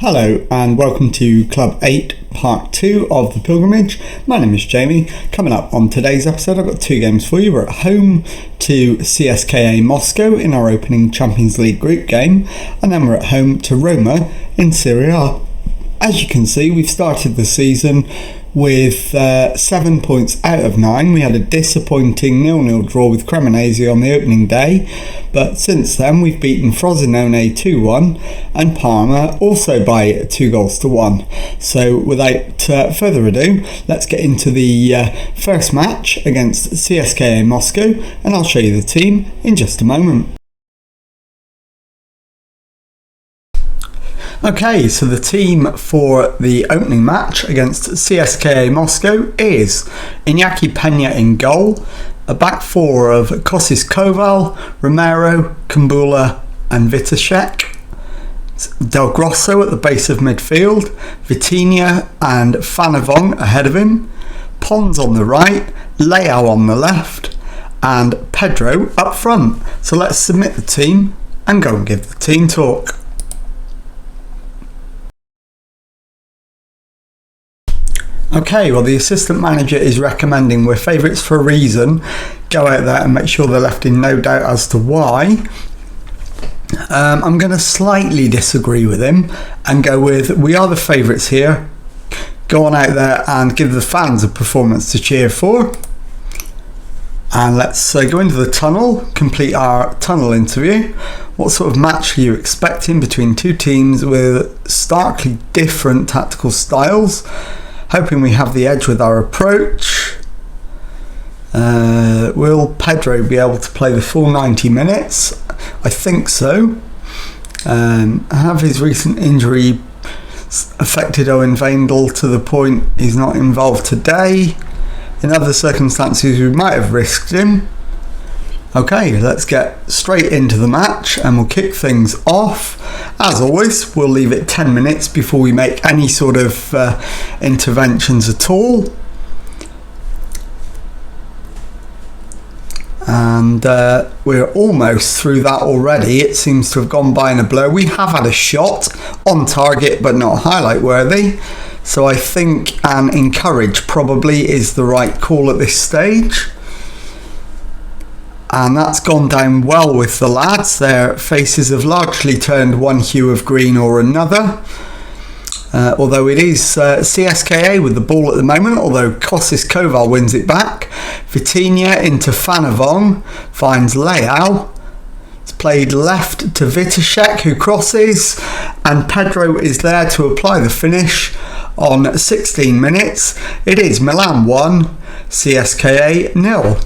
Hello and welcome to Club 8 Part 2 of The Pilgrimage. My name is Jamie. Coming up on today's episode I've got two games for you. We're at home to Cska Moscow in our opening Champions League group game, and then we're at home to Roma in Serie A. As you can see, we've started the season with 7 points out of 9. We had a disappointing 0-0 draw with Cremonese on the opening day, but since then we've beaten Frosinone 2-1 and Parma also by 2-1. So without further ado, let's get into the first match against Cska Moscow, and I'll show you the team in just a moment. Okay, so the team for the opening match against Cska Moscow is Iñaki Peña in goal, a back four of Kosis Koval, Romero, Kumbula and Vitashek, Del Grosso at the base of midfield, Vitinha and Fanavong ahead of him, Pons on the right, Leao on the left and Pedro up front. So let's submit the team and go and give the team talk. Okay, well the assistant manager is recommending we're favourites for a reason. Go out there and make sure they're left in no doubt as to why. I'm going to slightly disagree with him and go with we are the favourites here. Go on out there and give the fans a performance to cheer for. And let's go into the tunnel, complete our tunnel interview. What sort of match are you expecting between two teams with starkly different tactical styles? Hoping we have the edge with our approach. Will Pedro be able to play the full 90 minutes? I think so. Have his recent injury affected Owen Veindel to the point he's not involved today? In other circumstances we might have risked him. Okay, let's get straight into the match and we'll kick things off. As always, we'll leave it 10 minutes before we make any sort of interventions at all. And we're almost through that already. It seems to have gone by in a blur. We have had a shot on target but not highlight worthy. So I think an encourage probably is the right call at this stage. And that's gone down well with the lads. Their faces have largely turned one hue of green or another. Although it is CSKA with the ball at the moment, although Kosis Koval wins it back. Vitinha into Fanavong, finds Leao. It's played left to Vitashek who crosses, and Pedro is there to apply the finish on 16 minutes. It is Milan 1, CSKA 0.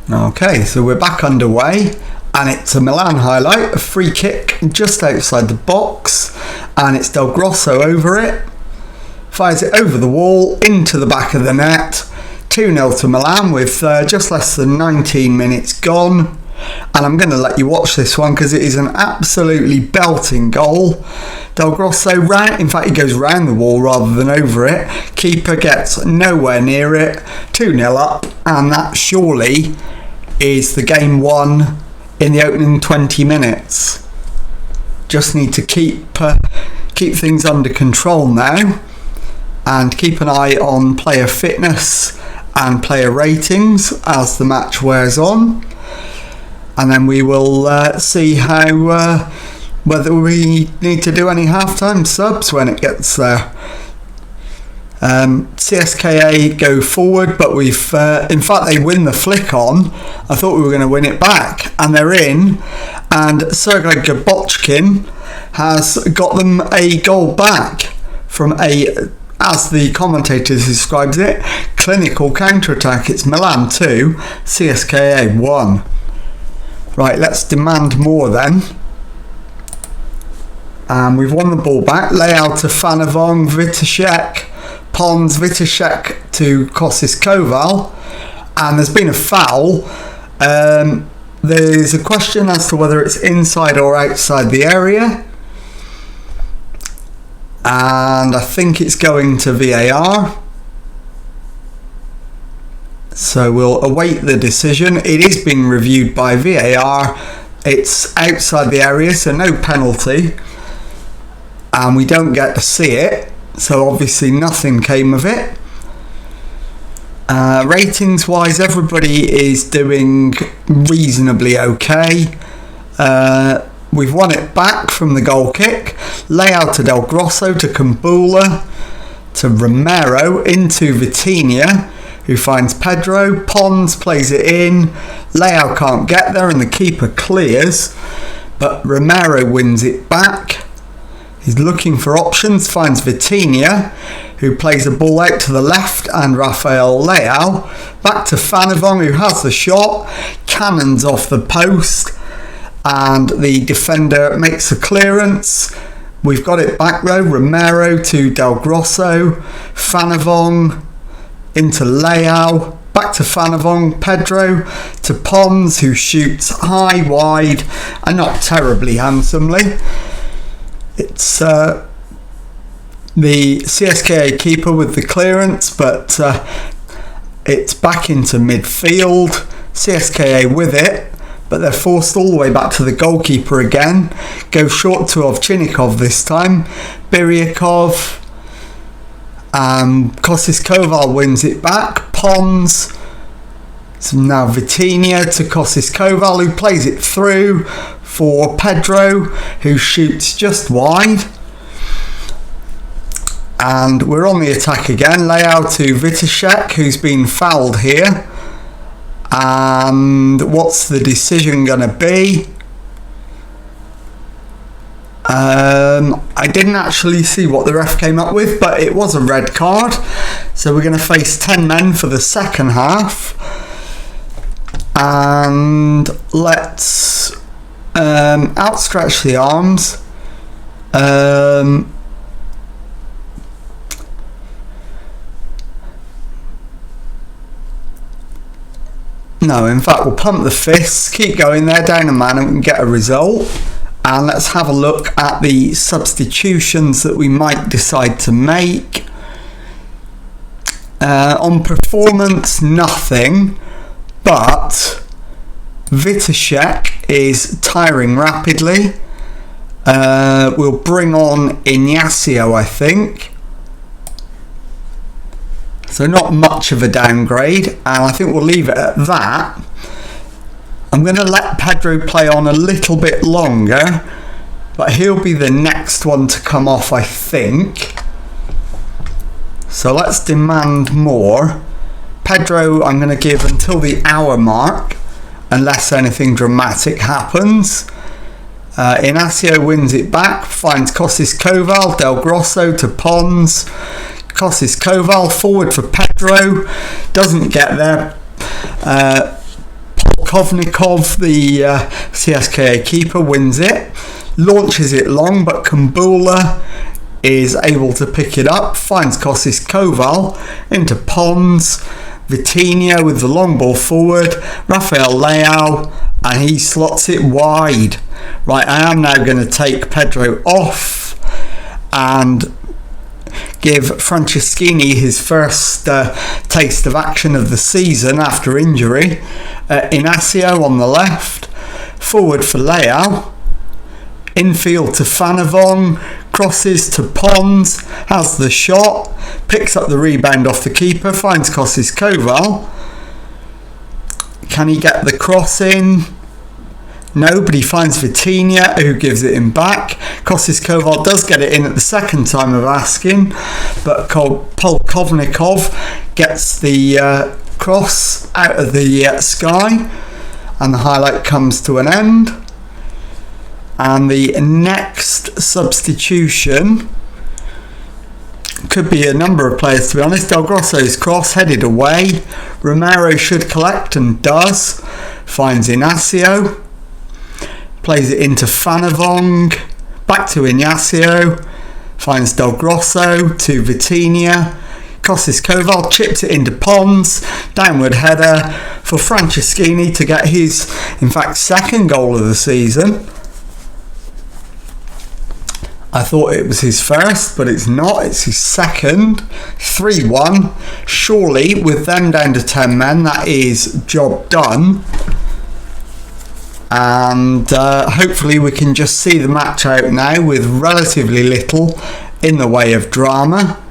Okay, so we're back underway and it's a Milan highlight, a free kick just outside the box, and it's Del Grosso over it, fires it over the wall into the back of the net. 2-0 to Milan with just less than 19 minutes gone, and I'm going to let you watch this one because it is an absolutely belting goal. Del Grosso, in fact he goes round the wall rather than over it, keeper gets nowhere near it, 2-0 up, and that surely is the game won in the opening 20 minutes. Just need to keep things under control now and keep an eye on player fitness and player ratings as the match wears on, and then we will see how whether we need to do any half-time subs when it gets there. CSKA go forward, but we've in fact they win the flick on. I thought we were going to win it back, and they're in, and Sergei Gabochkin has got them a goal back from a, as the commentator describes it, clinical counter-attack. It's Milan 2, CSKA 1. Right, let's demand more then. And we've won the ball back. Leao to Fanavong, Vitashek, Pons, Vitashek to Kosis Koval, and there's been a foul. There's a question as to whether it's inside or outside the area, and I think it's going to VAR. So we'll await the decision. It is being reviewed by VAR. it's outside the area, so no penalty, and we don't get to see it, so obviously nothing came of it. Ratings wise, everybody is doing reasonably okay. We've won it back from the goal kick. Layout to Del Grosso, to Kumbula, to Romero, into Vitinha, who finds Pedro. Pons plays it in. Layout can't get there and the keeper clears, but Romero wins it back. He's looking for options, finds Vitinha, who plays a ball out to the left, and Rafael Leao. Back to Fanavong, who has the shot, cannons off the post, and the defender makes a clearance. We've got it back though. Romero to Del Grosso, Fanavong into Leao, back to Fanavong, Pedro to Pons, who shoots high, wide, and not terribly handsomely. It's the Cska keeper with the clearance, but it's back into midfield. Cska with it, but they're forced all the way back to the goalkeeper again. Go short to Ovchinnikov this time. Biryakov. Kostis Koval wins it back. Pons. So now Vitinha to Kostis Koval, who plays it through for Pedro, who shoots just wide. And we're on the attack again. Leao to Vitashek, who's been fouled here. And what's the decision going to be? I didn't actually see what the ref came up with, but it was a red card. So we're going to face 10 men for the second half. And let's outstretch the arms. No, in fact, we'll pump the fists, keep going there, down a man, and we can get a result. And let's have a look at the substitutions that we might decide to make. On performance, nothing, but Vitashek is tiring rapidly. We'll bring on Ignacio, I think. So not much of a downgrade, and I think we'll leave it at that. I'm going to let Pedro play on a little bit longer, but he'll be the next one to come off, I think. So let's demand more. Pedro I'm going to give until the hour mark, unless anything dramatic happens. Ignacio wins it back, finds Kostis Koval, Del Grosso to Pons. Kostis Koval forward for Pedro, doesn't get there. Polkovnikov, the Cska keeper, wins it, launches it long, but Kumbula is able to pick it up, finds Kostis Koval into Pons. Vitinha with the long ball forward, Rafael Leao, and he slots it wide. Right, I am now going to take Pedro off and give Franceschini his first taste of action of the season after injury. Ignacio on the left, forward for Leao, infield to Fanavong, crosses to Pons, has the shot, picks up the rebound off the keeper, finds Kostis Koval. Can he get the cross in? No, but he finds Vitinha, who gives it him back. Kostis Koval does get it in at the second time of asking, but Polkovnikov gets the cross out of the sky, and the highlight comes to an end. And the next substitution could be a number of players, to be honest. Del Grosso's cross headed away. Romero should collect and does. Finds Ignacio. Plays it into Fanavong. Back to Ignacio. Finds Del Grosso to Vitinha. Kostis Koval chips it into Pons. Downward header for Franceschini to get his, in fact, second goal of the season. I thought it was his first, but it's not. It's his second. 3-1. Surely, with them down to 10 men, that is job done. and hopefully we can just see the match out now with relatively little in the way of drama.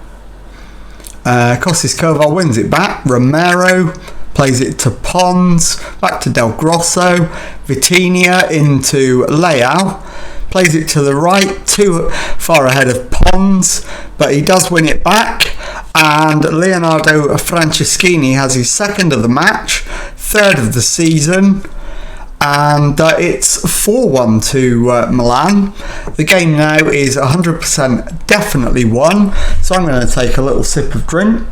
Costas Koval wins it back. Romero plays it to Pons, back to Del Grosso, Vitinha into Leao, plays it to the right, too far ahead of Pons, but he does win it back, and Leonardo Franceschini has his second of the match, third of the season, and it's 4-1 to Milan. The game now is 100% definitely won, so I'm going to take a little sip of drink.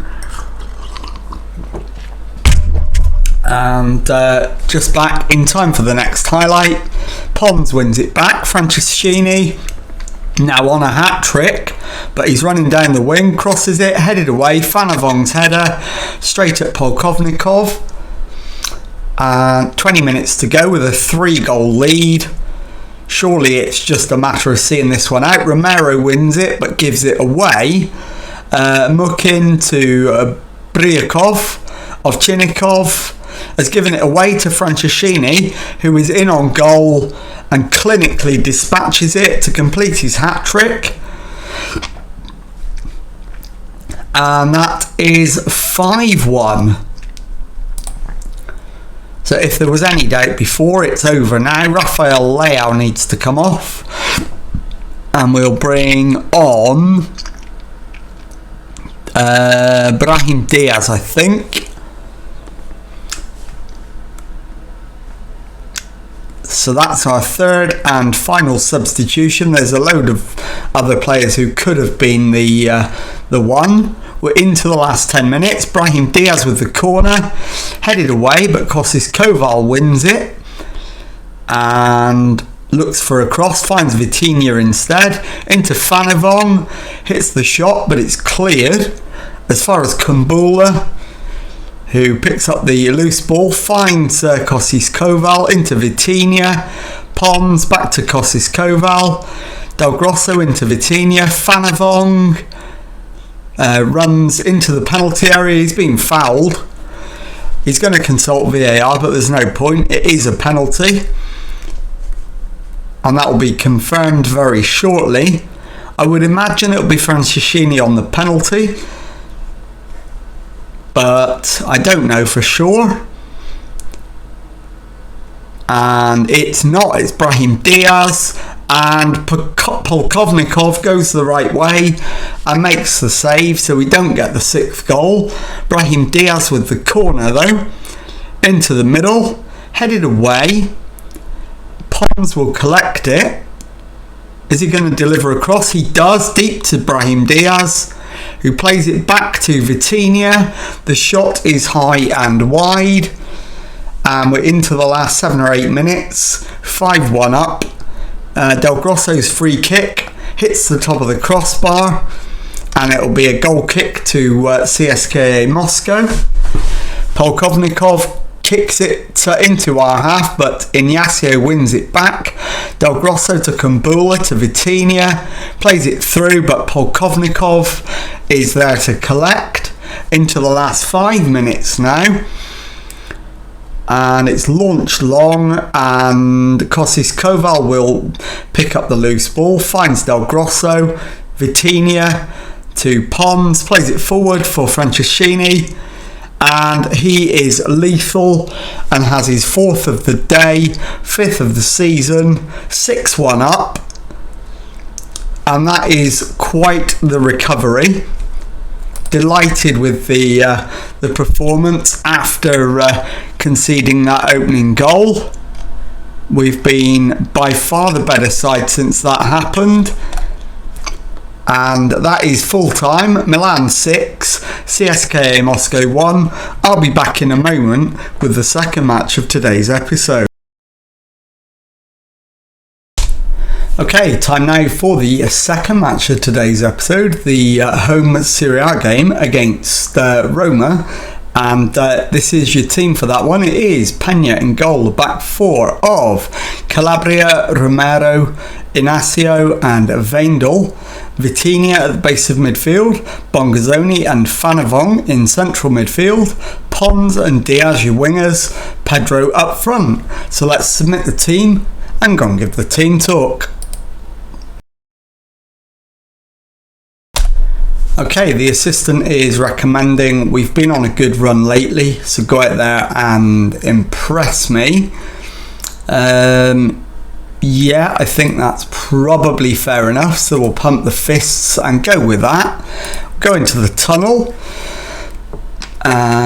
And just back in time for the next highlight. Pons wins it back. Franceschini now on a hat-trick, but he's running down the wing, crosses it, headed away, Fanavong's header, straight at Polkovnikov. 20 minutes to go with a 3-goal lead. Surely it's just a matter of seeing this one out. Romero wins it, but gives it away. Mukin to Bryakov. Ovchinnikov has given it away to Franceschini, who is in on goal and clinically dispatches it to complete his hat-trick. And that is 5-1. So if there was any doubt before, it's over now. Rafael Leao needs to come off. And we'll bring on Brahim Diaz, I think. So that's our third and final substitution. There's a load of other players who could have been the one. We're into the last 10 minutes. Brahim Diaz with the corner, headed away, but Costas Koval wins it and looks for a cross, finds Vitinha instead, into Fanavong, hits the shot, but it's cleared. As far as Kumbula, who picks up the loose ball, finds Costas Koval into Vitinha, Pons back to Costas Koval, Del Grosso into Vitinha, Fanavong runs into the penalty area. He's been fouled. He's going to consult VAR, but there's no point. It is a penalty, and that will be confirmed very shortly. I would imagine it'll be Franceschini on the penalty, but I don't know for sure. And it's not, it's Brahim Diaz, and Polkovnikov goes the right way and makes the save, so we don't get the 6th goal. Brahim Diaz with the corner though, into the middle, headed away. Pons will collect it. Is he going to deliver across? He does, deep to Brahim Diaz, who plays it back to Vitinha. The shot is high and wide, and we're into the last 7 or 8 minutes. 5-1 up. Del Grosso's free kick hits the top of the crossbar, and it'll be a goal kick to Cska Moscow. Polkovnikov kicks it into our half, but Ignacio wins it back. Del Grosso to Kumbula to Vitinha, plays it through, but Polkovnikov is there to collect. Into the last 5 minutes now, and it's launched long, and Costas Koval will pick up the loose ball, finds Del Grosso, Vitinha to Pons, plays it forward for Franceschini, and he is lethal and has his 4th of the day, 5th of the season, 6-1 up, and that is quite the recovery. Delighted with the performance after conceding that opening goal. We've been by far the better side since that happened, and that is full time. Milan 6, Cska Moscow 1. I'll be back in a moment with the second match of today's episode. Okay, time now for the second match of today's episode, the home Serie A game against Roma And this is your team for that one. It is Peña in goal, the back four of Calabria, Romero, Inacio and Weindl. Vitinha at the base of midfield, Bongazzoni and Fanavong in central midfield, Pons and Diaz your wingers, Pedro up front. So let's submit the team and go and give the team talk. Okay, the assistant is recommending we've been on a good run lately, so go out there and impress me. Yeah, I think that's probably fair enough, so we'll pump the fists and go with that. Go into the tunnel.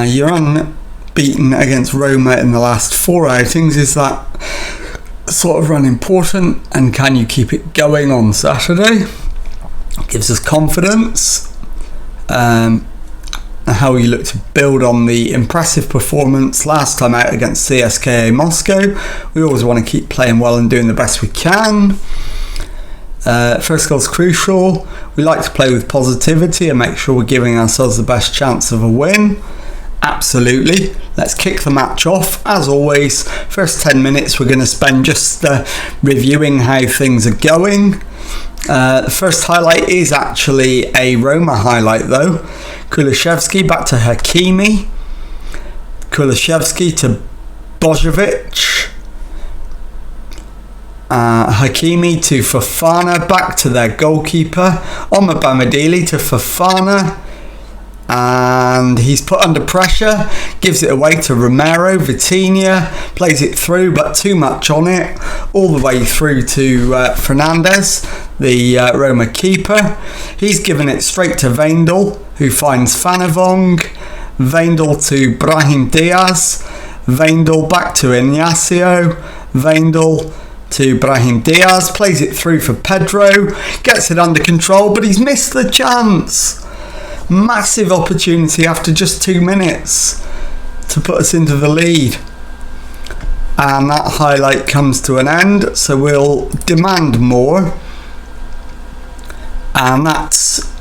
You're unbeaten against Roma in the last 4 outings. Is that sort of run important, and can you keep it going on Saturday? Gives us confidence. How you look to build on the impressive performance last time out against Cska Moscow. We always want to keep playing well and doing the best we can. First goal's crucial. We like to play with positivity and make sure we're giving ourselves the best chance of a win. Absolutely. Let's kick the match off. As always, first 10 minutes we're going to spend just reviewing how things are going. The first highlight is actually a Roma highlight though. Kulusevski back to Hakimi. Kulusevski to Bojovic. Hakimi to Fofana, back to their goalkeeper. Omabamidele to Fofana. And he's put under pressure, gives it away to Romero. Vitinha plays it through, but too much on it, all the way through to Fernandez, the Roma keeper. He's given it straight to Weindl, who finds Fanavong. Weindl to Brahim Diaz. Weindl back to Inacio. Weindl to Brahim Diaz, plays it through for Pedro, gets it under control, but he's missed the chance. Massive opportunity after just 2 minutes to put us into the lead. And that highlight comes to an end, so we'll demand more. And that's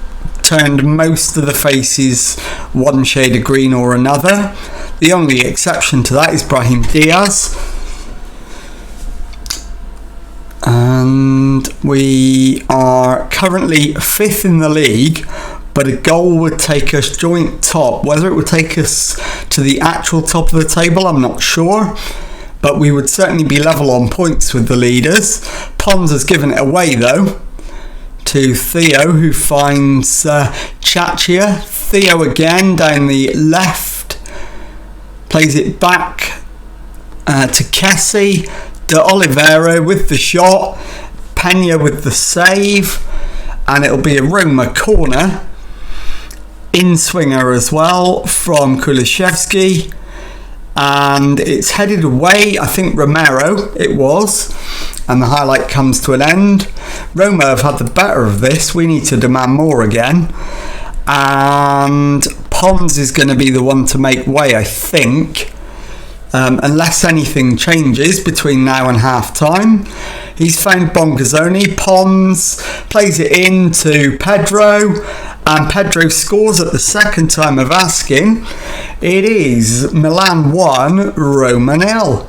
turned most of the faces one shade of green or another. The only exception to that is Brahim Diaz. And we are currently 5th in the league, but a goal would take us joint top. Whether it would take us to the actual top of the table, I'm not sure, but we would certainly be level on points with the leaders. Pons has given it away though to Theo, who finds Cska. Theo again down the left, plays it back to Kessie. De Oliveira with the shot, Peña with the save, and it'll be a Roma corner. In swinger as well from Kulusevski, and it's headed away, I think Romero it was, and the highlight comes to an end. Roma have had the better of this. We need to demand more again, and Pons is going to be the one to make way, I think. Unless anything changes between now and half time. He's found Bongazzoni. Pons plays it in to Pedro, and Pedro scores at the second time of asking. It is Milan 1, Roma 0.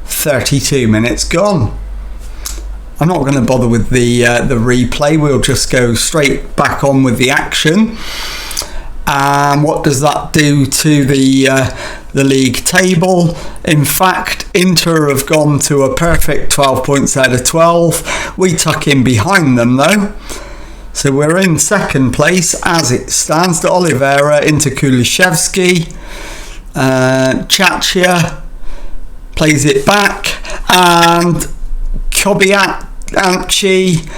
32 minutes gone. I'm not going to bother with the replay. We'll just go straight back on with the action. And what does that do to the league table? In fact, Inter have gone to a perfect 12 points out of 12. We tuck in behind them though. So we're in second place as it stands. De Oliveira into Kulusevski. Cska plays it back, and Kobayashi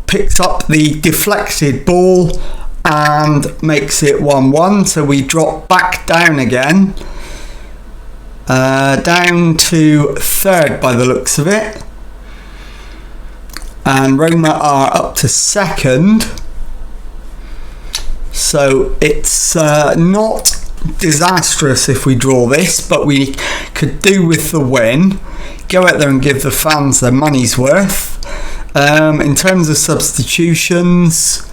picks up the deflected ball and makes it 1-1, so we drop back down again, down to third by the looks of it, and Roma are up to second, so it's not disastrous if we draw this, but we could do with the win. Go out there and give the fans their money's worth. In terms of substitutions,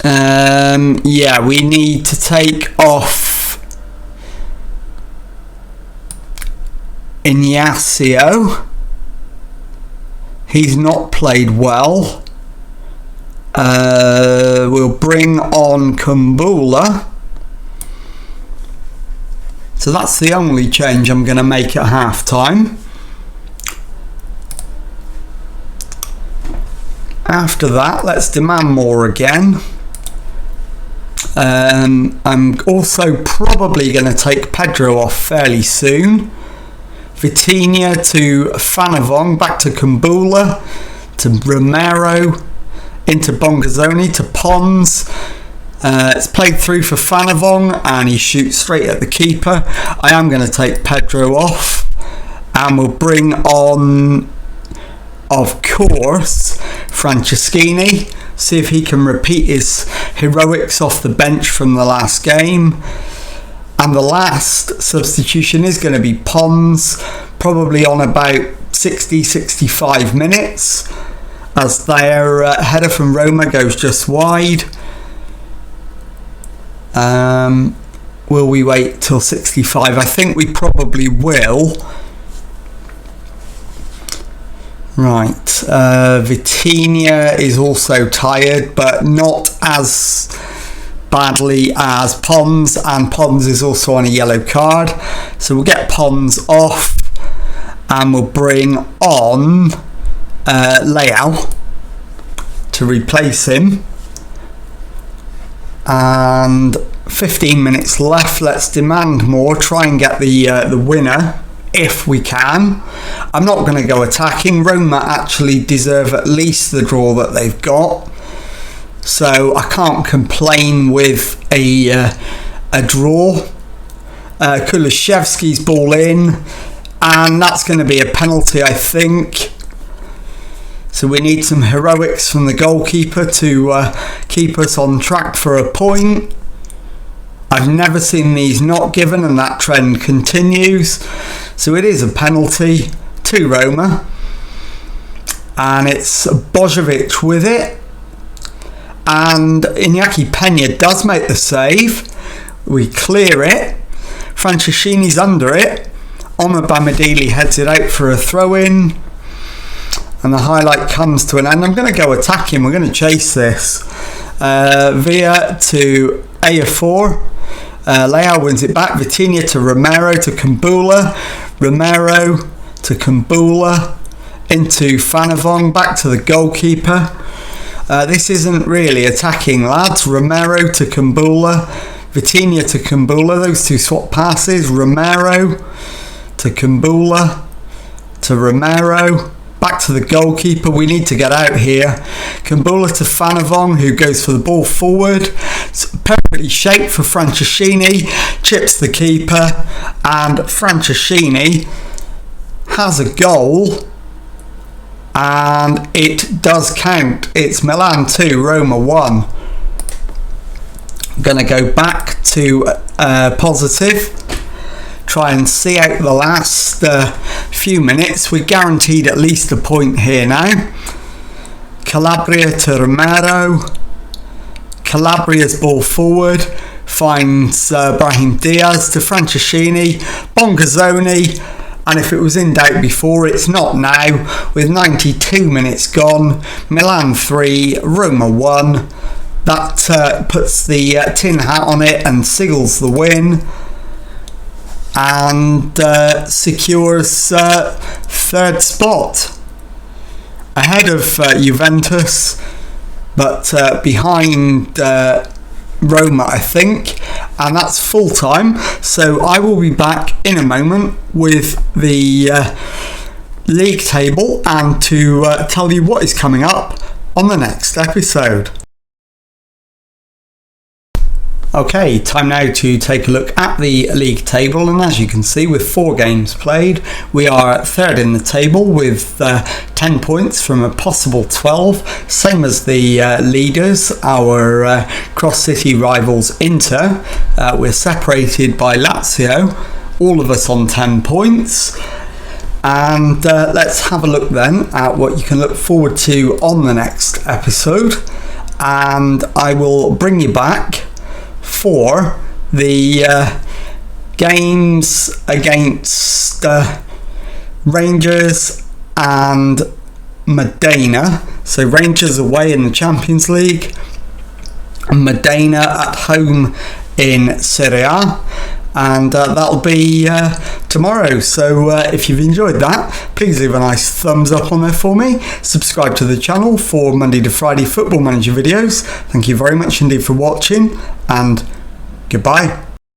Yeah, we need to take off Ignacio. He's not played well. We'll bring on Kumbula. So that's the only change I'm going to make at half time. After that, let's demand more again. I'm also probably going to take Pedro off fairly soon. Vitinha to Fanavong, back to Kumbula, to Romero, into Bongazzoni, to Pons. It's played through for Fanavong and he shoots straight at the keeper. I am going to take Pedro off and we'll bring on, of course, Franceschini. See if he can repeat his heroics off the bench from the last game. And the last substitution is going to be Pons, probably on about 60-65 minutes, as their header from Roma goes just wide. Will we wait till 65? I think we probably will. Right, Vitinha is also tired, but not as badly as Pons, and Pons is also on a yellow card. So we'll get Pons off and we'll bring on Leao to replace him. And 15 minutes left. Let's demand more, try and get the winner if we can. I'm not going to go attacking. Roma actually deserve at least the draw that they've got, so I can't complain with a draw. Kulishevsky's ball in, and that's going to be a penalty, I think. So we need some heroics from the goalkeeper to keep us on track for a point. I've never seen these not given, and that trend continues. So it is a penalty to Roma, and it's Bojovic with it. And Iñaki Peña does make the save. We clear it. Franceschini's under it. Omar Bamadili heads it out for a throw-in. And the highlight comes to an end. I'm going to go attacking. We're going to chase this. Villa to Ejiofor. Leao wins it back. Vitinha to Romero, to Kumbula. Romero to Kumbula. Into Fanavong. Back to the goalkeeper. This isn't really attacking, lads. Romero to Kumbula. Vitinha to Kumbula. Those two swap passes. Romero to Kumbula. To Romero. Back to the goalkeeper. We need to get out here. Kumbula to Fanavong, who goes for the ball forward. It's perfectly shaped for Franceschini. Chips the keeper. And Franceschini has a goal. And it does count. It's Milan 2, Roma 1. I'm going to go back to positive. Try and see out the last few minutes. We're guaranteed at least a point here now. Calabria to Romero. Calabria's ball forward. Finds Brahim Diaz to Franceschini. Bongazzoni. And if it was in doubt before, it's not now. With 92 minutes gone. Milan 3, Roma 1. That puts the tin hat on it and seals the win. And secures third spot. Ahead of Juventus, but behind Roma, I think. And that's full time. So I will be back in a moment with the league table and to tell you what is coming up on the next episode. Okay, time now to take a look at the league table, and as you can see, with 4 games played, we are third in the table with 10 points from a possible 12, same as the leaders, our cross-city rivals Inter. We're separated by Lazio, all of us on 10 points. And let's have a look then at what you can look forward to on the next episode. and I will bring you back for the games against Rangers and Modena. So Rangers away in the Champions League, and Modena at home in Cska, and that'll be tomorrow. So if you've enjoyed that, please leave a nice thumbs up on there for me. Subscribe to the channel for Monday to Friday Football Manager videos. Thank you very much indeed for watching, and goodbye.